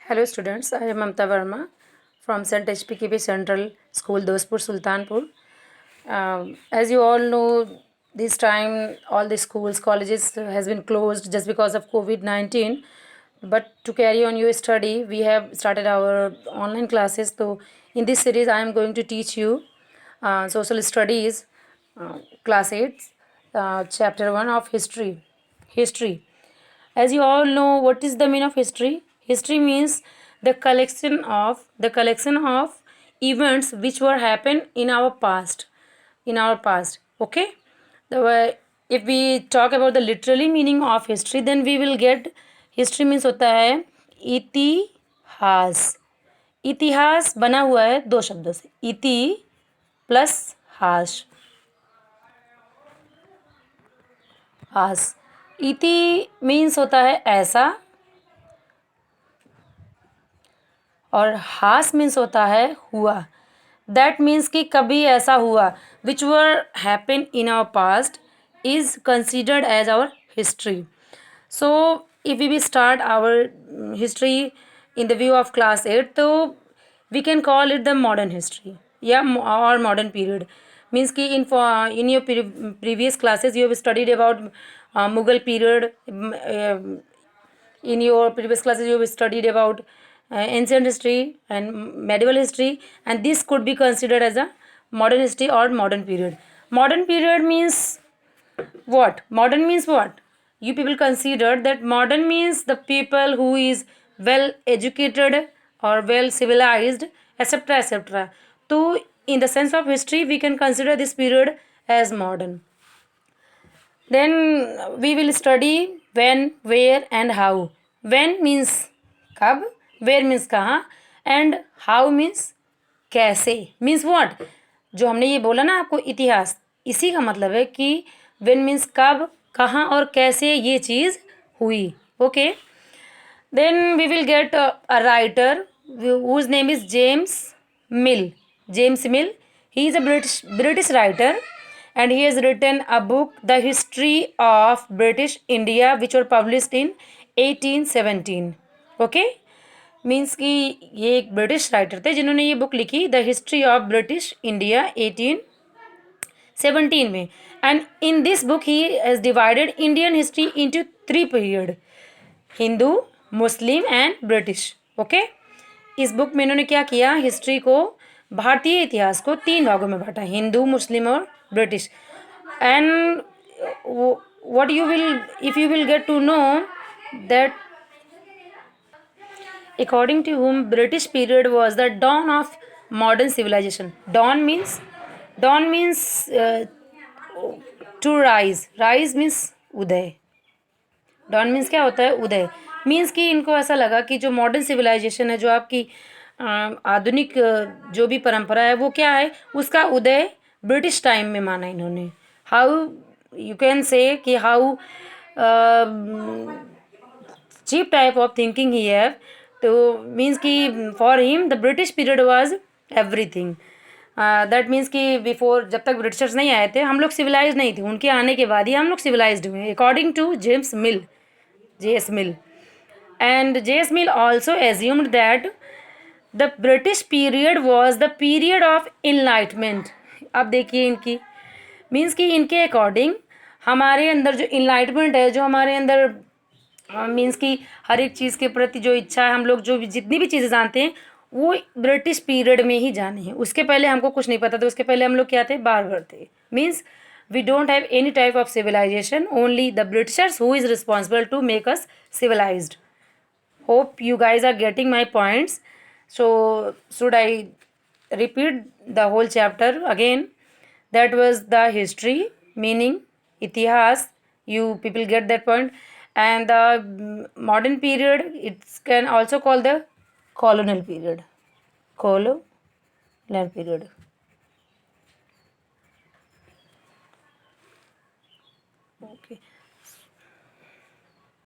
Hello students, I am Mamta Verma from St. HPKB Central School, Dospur, Sultanpur. As you all know, this time all the schools, colleges has been closed just because of COVID-19. But to carry on your study, we have started our online classes. So in this series, I am going to teach you social studies, class 8, chapter 1 of history. History. As you all know, what is the meaning of history? History means the collection of events which were happened in our past. Okay. If we talk about the literally meaning of history, then we will get history means होता है इतिहास. इतिहास बना हुआ है दो शब्दों से, इति प्लस हास. हास इति मीन्स होता है ऐसा, और हास मीन्स होता है हुआ. दैट मीन्स कि कभी ऐसा हुआ which were happen in our past is considered as our history. So if we start our history in the view of class 8, तो we can call it the modern history या और modern period. Means कि in your previous classes you have studied about Mughal period. In your previous classes you have studied about ancient history and medieval history, and this could be considered as a modern history or modern period. Modern period means what? Modern means what? You people consider that modern means the people who is well educated or well civilized, etc., etc. So in the sense of history we can consider this period as modern. Then we will study when, where and how. When means कब, where means कहाँ, and how means कैसे. means what? जो हमने ये बोला ना आपको इतिहास, इसी का मतलब है कि when means कब, कहाँ और कैसे ये चीज़ हुई. Okay. Then we will get a writer whose name is James Mill. James Mill. He is a British writer, and he has written a book, The History of British India, which were published in 1817. Okay. Means कि ये एक British writer थे जिन्होंने ये book लिखी, the history of British India 1817 में. And in this book he has divided Indian history into 3 period: Hindu, Muslim and British. Okay. इस book में इन्होंने क्या किया, हिस्ट्री को, भारतीय इतिहास को 3 भागों में बांटा: हिंदू, मुस्लिम और British. And what you will, if you will get to know that according to whom British period was the dawn of modern civilization. Dawn means to rise. Rise means उदय. डॉन मीन्स क्या होता है, उदय. Means कि इनको ऐसा लगा कि जो मॉडर्न सिविलाइजेशन है, जो आपकी आधुनिक जो भी परंपरा है, वो क्या है, उसका उदय ब्रिटिश टाइम में माना इन्होंने. हाउ यू कैन से कि how cheap type of thinking he have. तो मीन्स कि for him the British period was everything. That means कि बिफोर, जब तक ब्रिटिशर्स नहीं आए थे, हम लोग सिविलाइज नहीं थे. उनके आने के बाद ही हम लोग सिविलाइज्ड हुए, according to James Mill, J.S. Mill. And J.S. Mill also assumed that the British period was the period of enlightenment. अब देखिए इनकी मीन्स कि इनके अकॉर्डिंग हमारे अंदर जो इनलाइटमेंट है, जो हमारे अंदर मीन्स कि हर एक चीज़ के प्रति जो इच्छा है, हम लोग जो भी जितनी भी चीज़ें जानते हैं वो ब्रिटिश पीरियड में ही जानी है. उसके पहले हमको कुछ नहीं पता था. उसके पहले हम लोग क्या थे, बारबर थे. Means we don't have any type of civilization, only the Britishers who is responsible to make us civilized. Hope you guys are getting my points. So should I repeat the whole chapter again? That was the history meaning itihas. You people get that point. And the modern period, it can also call the colonial period. Colonial period. Okay.